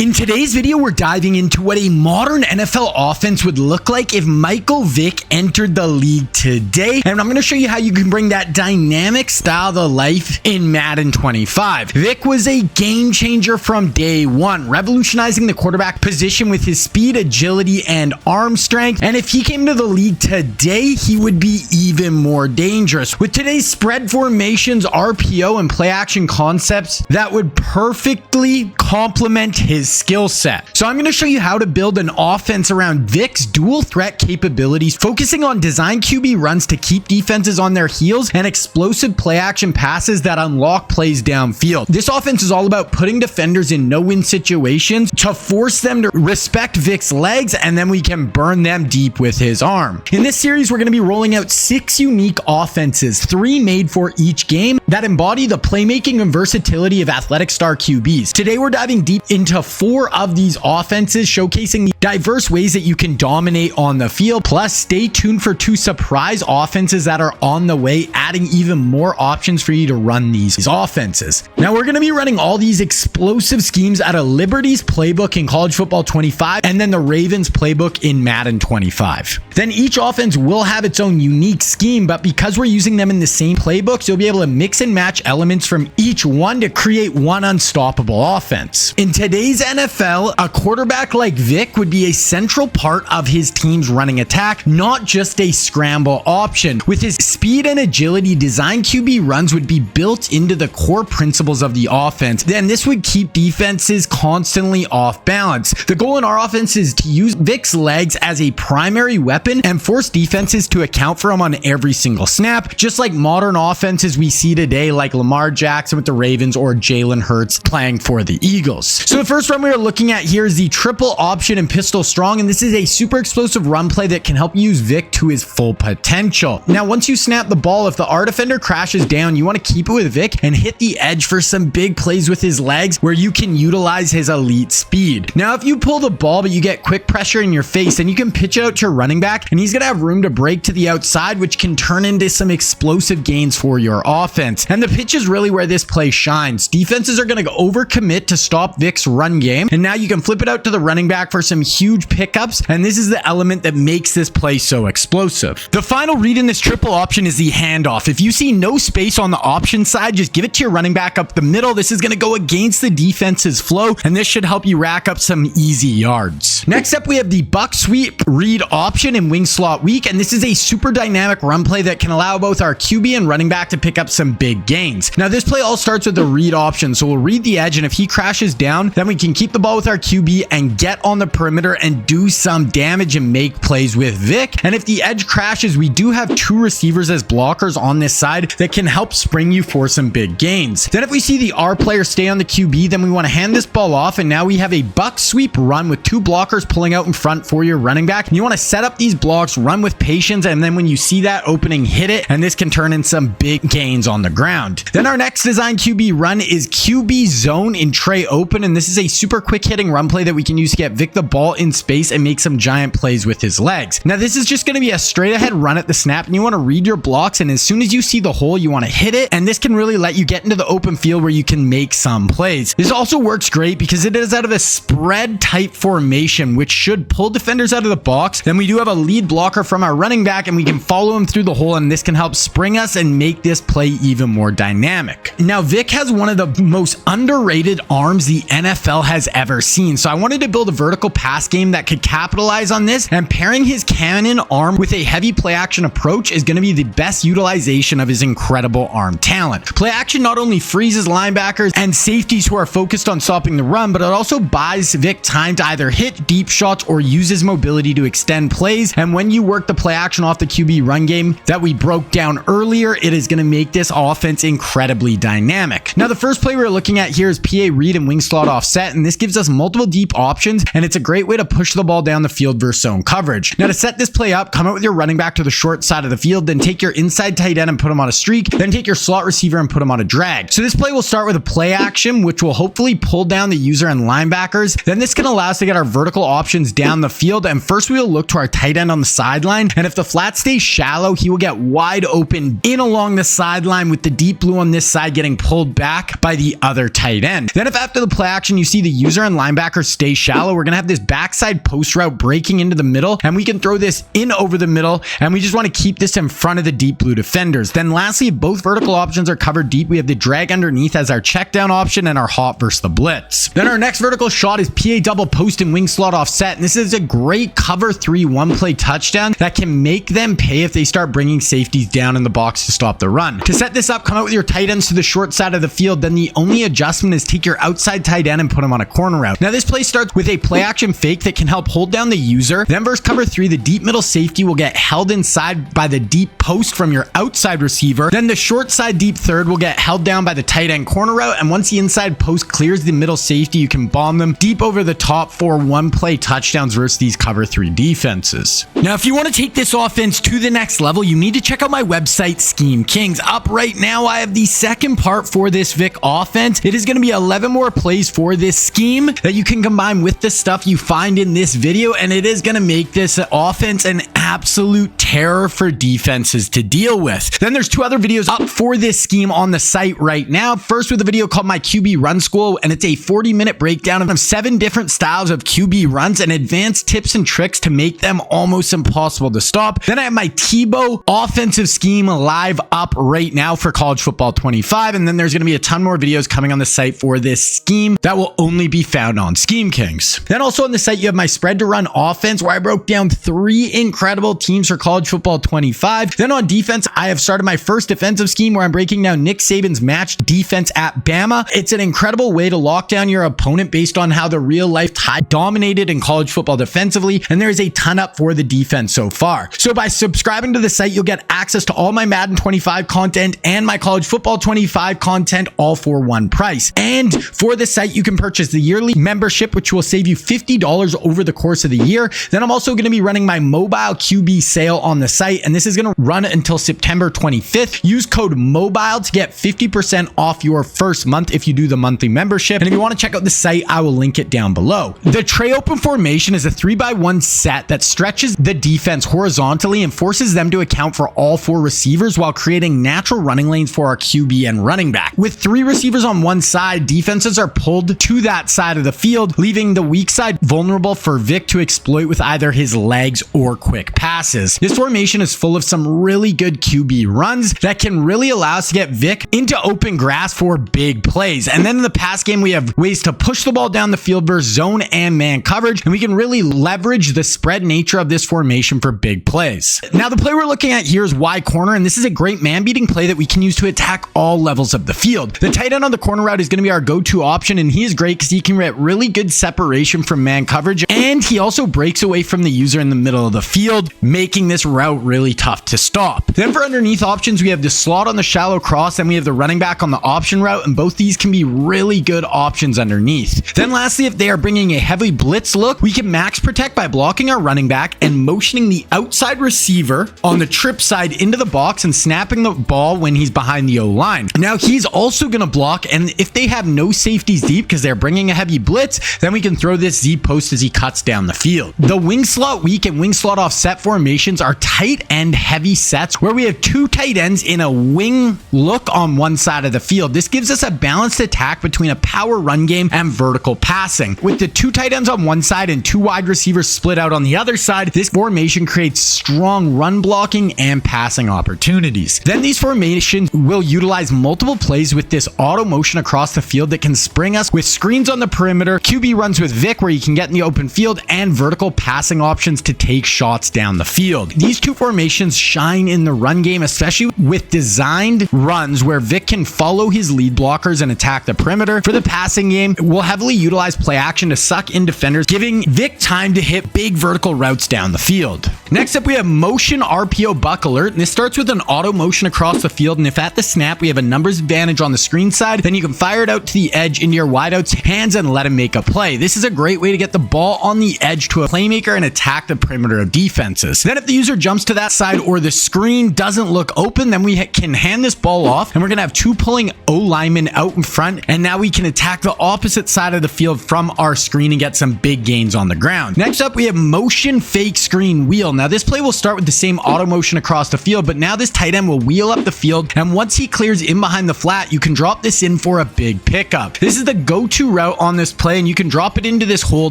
In today's video, we're diving into what a modern NFL offense would look like if Michael Vick entered the league today. And I'm going to show you how you can bring that dynamic style to life in Madden 25. Vick was a game changer from day one, revolutionizing the quarterback position with his speed, agility, and arm strength. And if he came to the league today, he would be even more dangerous. With today's spread formations, RPO, and play action concepts that would perfectly complement his skill set. So I'm going to show you how to build an offense around Vick's dual threat capabilities, focusing on design QB runs to keep defenses on their heels and explosive play action passes that unlock plays downfield. This offense is all about putting defenders in no-win situations to force them to respect Vick's legs, and then we can burn them deep with his arm. In this series, we're going to be rolling out 6 unique offenses, 3 made for each game, that embody the playmaking and versatility of athletic star QBs. Today, we're diving deep into 4 of these offenses, showcasing the diverse ways that you can dominate on the field. Plus, stay tuned for 2 surprise offenses that are on the way, adding even more options for you to run these offenses. Now, we're going to be running all these explosive schemes out of Liberty's playbook in College Football 25, and then the Ravens playbook in Madden 25. Then each offense will have its own unique scheme, but because we're using them in the same playbooks, you'll be able to mix and match elements from each one to create one unstoppable offense. In today's NFL, a quarterback like Vick would be a central part of his team's running attack, not just a scramble option. With his speed and agility, design QB runs would be built into the core principles of the offense. Then this would keep defenses constantly off balance. The goal in our offense is to use Vick's legs as a primary weapon and force defenses to account for him on every single snap, just like modern offenses we see today, like Lamar Jackson with the Ravens or Jalen Hurts playing for the Eagles. So the first run we are looking at here is the triple option and pistol strong, and this is a super explosive run play that can help you use Vick to his full potential. Now, once you snap the ball, if the R defender crashes down, you want to keep it with Vick and hit the edge for some big plays with his legs where you can utilize his elite speed. Now, if you pull the ball but you get quick pressure in your face, then you can pitch it out to your running back, and he's going to have room to break to the outside, which can turn into some explosive gains for your offense. And the pitch is really where this play shines. Defenses are going to overcommit to stop Vick's run game, and now you can flip it out to the running back for some huge pickups, and this is the element that makes this play so explosive. The final read in this triple option is the handoff. If you see no space on the option side, just give it to your running back up the middle. This is going to go against the defense's flow, and this should help you rack up some easy yards. Next up, we have the buck sweep read option in wing slot weak, and this is a super dynamic run play that can allow both our QB and running back to pick up some big gains. Now, this play all starts with the read option, so we'll read the edge, and if he crashes down, then we can keep the ball with our QB and get on the perimeter and do some damage and make plays with Vick. And if the edge crashes, we do have 2 receivers as blockers on this side that can help spring you for some big gains. Then if we see the R player stay on the QB, then we want to hand this ball off, and now we have a buck sweep run with 2 blockers pulling out in front for your running back. And you want to set up these blocks, run with patience, and then when you see that opening, hit it, and this can turn in some big gains on the ground. Then our next design QB run is QB zone in tray open, and this is a super quick hitting run play that we can use to get Vick the ball in space and make some giant plays with his legs. Now, this is just going to be a straight ahead run at the snap, and you want to read your blocks, and as soon as you see the hole, you want to hit it, and this can really let you get into the open field where you can make some plays. This also works great because it is out of a spread type formation, which should pull defenders out of the box. Then we do have a lead blocker from our running back, and we can follow him through the hole, and this can help spring us and make this play even more dynamic. Now, Vick has one of the most underrated arms the NFL has ever seen, so I wanted to build a vertical pass game that could capitalize on this, and pairing his cannon arm with a heavy play action approach is going to be the best utilization of his incredible arm talent. Play action not only freezes linebackers and safeties who are focused on stopping the run, but it also buys Vick time to either hit deep shots or use his mobility to extend plays. And when you work the play action off the QB run game that we broke down earlier, it is going to make this offense incredibly dynamic. Now, the first play we're looking at here is PA read and wing slot offset, and this gives us multiple deep options, and it's a great way to push the ball down the field versus zone coverage. Now, to set this play up, come out with your running back to the short side of the field, then take your inside tight end and put him on a streak, then take your slot receiver and put him on a drag. So this play will start with a play action, which will hopefully pull down the user and linebackers. Then this can allow us to get our vertical options down the field, and first we will look to our tight end on the sideline, and if the flat stays shallow, he will get wide open in along the sideline with the deep blue on this side getting pulled back by the other tight end. Then if after the play action you see the user and linebacker stay shallow, we're going to have this backside post route breaking into the middle, and we can throw this in over the middle, and we just want to keep this in front of the deep blue defenders. Then lastly, if both vertical options are covered deep, we have the drag underneath as our check down option and our hot versus the blitz. Then our next vertical shot is PA double post and wing slot offset, and this is a great cover 3 one-play touchdown that can make them pay if they start bringing safeties down in the box to stop the run. To set this up, come out with your tight ends to the short side of the field. Then the only adjustment is take your outside tight end and put him on a corner route. Now this play starts with a play action fake that can help hold down the user. Then versus cover 3, the deep middle safety will get held inside by the deep post from your outside receiver. Then the short side deep third will get held down by the tight end corner route, and once the inside post clears the middle safety, you can bomb them deep over the top for one-play touchdowns versus these cover 3 defenses. Now if you want to take this offense to the next level, you need to check out my website, Scheme Kings. Up right now, I have the second part for this Vick offense. It is going to be 11 more plays for this scheme that you can combine with the stuff you find in this video, and it is going to make this offense an absolute terror for defenses to deal with. Then there's 2 other videos up for this scheme on the site right now. First with a video called My QB Run School, and it's a 40-minute breakdown of 7 different styles of QB runs and advanced tips and tricks to make them almost impossible to stop. Then I have my Tebow offensive scheme live up right now for College Football 25, and then there's going to be a ton more videos coming on the site for this scheme that will only be found on Scheme Kings. Then also on the site, you have my spread to run offense, where I broke down 3 incredible teams for College Football 25. Then on defense, I have started my first defensive scheme where I'm breaking down Nick Saban's matched defense at Bama. It's an incredible way to lock down your opponent based on how the real life Tide dominated in college football defensively, and there's a ton up for the defense so far. So by subscribing to the site, you'll get access to all my Madden 25 content and my College Football 25 content, all for one price. And for the site, you can purchase the yearly membership, which will save you $50 over the course of the year. Then I'm also going to be running my mobile QB sale on the site, and this is going to run until September 25th. Use code MOBILE to get 50% off your first month if you do the monthly membership. And if you want to check out the site, I will link it down below. The tray open formation is a 3x1 set that stretches the defense horizontally and forces them to account for all 4 receivers while creating natural running lanes for our QB and running back. With 3 receivers on one side, defenses are pulled to that side of the field, leaving the weak side vulnerable for Vick to exploit with either his legs or quick passes. This formation is full of some really good QB runs that can really allow us to get Vick into open grass for big plays. And then in the pass game, we have ways to push the ball down the field versus zone and man coverage, and we can really leverage the spread nature of this formation for big plays. Now the play we're looking at here is Y corner, and this is a great man-beating play that we can use to attack all levels of the field. The tight end on the corner route is going to be our go-to option, and he is great because he can get really good separation from man coverage, and he also breaks away from the user in the middle of the field, making this route really tough to stop. Then for underneath options, we have the slot on the shallow cross, and we have the running back on the option route, and both these can be really good options underneath. Then lastly, if they are bringing a heavy blitz look, we can max protect by blocking our running back and motioning the outside receiver on the trip side into the box and snapping the ball when he's behind the O-line. Now he's also going to block, and if they have no safeties deep because they're bringing a heavy blitz, then we can throw this Z post as he cuts down the field. The wing slot weak and wing slot offset formations are tight end heavy sets where we have 2 tight ends in a wing look on one side of the field. This gives us a balanced attack between a power run game and vertical passing. With the 2 tight ends on one side and 2 wide receivers split out on the other side, this formation creates strong run blocking and passing opportunities. Then these formations will utilize multiple plays with this auto motion across the field that can spring us with screens on the perimeter, QB runs with Vick where you can get in the open field, and vertical passing options to take shots down the field. These 2 formations shine in the run game, especially with designed runs where Vick can follow his lead blockers and attack the perimeter. For the passing game, we'll heavily utilize play action to suck in defenders, giving Vick time to hit big vertical routes down the field. Next up, we have motion RPO buck alert, and this starts with an auto motion across the field, and if at the snap we have a numbers advantage on the screen side, then you can fire it out to the edge into your wideout's hands and let him make a play. This is a great way to get the ball on the edge to a playmaker and attack the perimeter of defenses. Then if the user jumps to that side or the screen doesn't look open, then we can hand this ball off, and we're going to have 2 pulling O linemen out in front, and now we can attack the opposite side of the field from our screen and get some big gains on the ground. Next up, we have motion fake screen wheel. Now this play will start with the same auto motion across the field, but now this tight end will wheel up the field, and once he clears in behind the flat, you can drop this in for a big pickup. This is the go-to route on this play, and you can drop it into this hole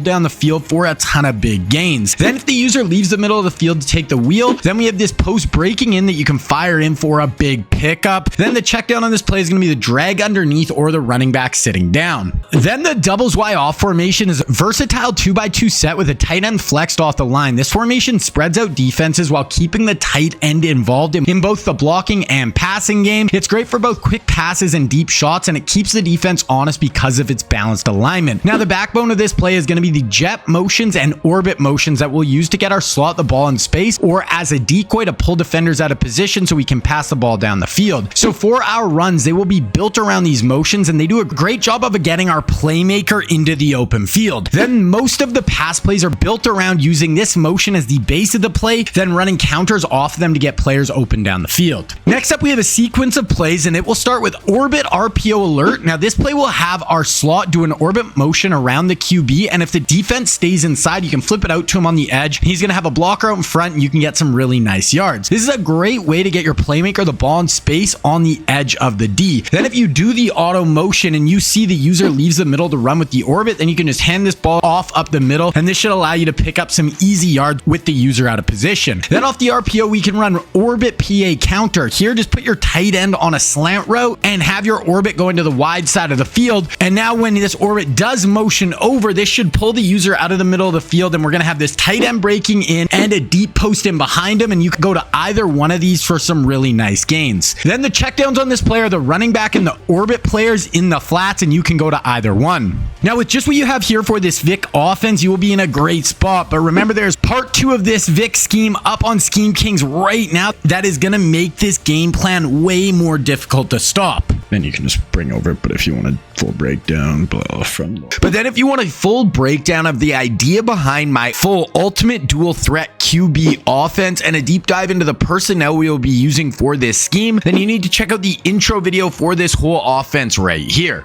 down the field for a ton of big gains. Then if the user leaves the middle of the field to take the wheel, then we have this post breaking in that you can fire in for a big pickup. Then the check down on this play is going to be the drag underneath or the running back sitting down. Then the doubles Y off formation is a versatile 2x2 set with a tight end flexed off the line. This formation spreads out defenses while keeping the tight end involved in both the blocking and passing game. It's great for both quick passes and deep shots, and it keeps the defense honest because of its balanced alignment. Now the backbone of this play is going to be the jet motions and orbit motions that we'll use to get our slot the ball in space or as a decoy to pull defenders out of position so we can pass the ball down the field. So for our runs, they will be built around these motions, and they do a great job of getting our playmaker into the open field. Then most of the pass plays are built around using this motion as the base of the play, then running counters off them to get players open down the field. Next up, we have a sequence of plays, and it will start with orbit RPO alert. Now this play will have our slot do an orbit motion around the QB, and if the defense stays inside, you can flip it out to him on the edge. He's going to have a blocker out in front, and you can get some really nice yards. This is a great way to get your playmaker the ball in space on the edge of the D. Then if you do the auto motion and you see the user leaves the middle to run with the orbit, then you can just hand this ball off up the middle, and this should allow you to pick up some easy yards with the user out of position. Then off the RPO, we can run orbit PA counter. Here, just put your tight end on a slant route and have your orbit go into the wide side of the field. And now when this orbit does motion over, this should pull the user out of the middle of the field, and we're going to have this tight end breaking in and a deep post in behind him, and you can go to either one of these for some really nice gains. Then the checkdowns on this play are the running back and the orbit players in the flats, and you can go to either one. Now with just what you have here for this Vick offense, you will be in a great spot, but remember there's part 2 of this Vick scheme up on Scheme Kings right now that is going to make this game plan way more difficult to stop. Then you can just bring over it, but if you want a full breakdown, But then if you want a full breakdown of the idea behind my full ultimate dual threat QB offense and a deep dive into the personnel we will be using for this scheme, then you need to check out the intro video for this whole offense right here.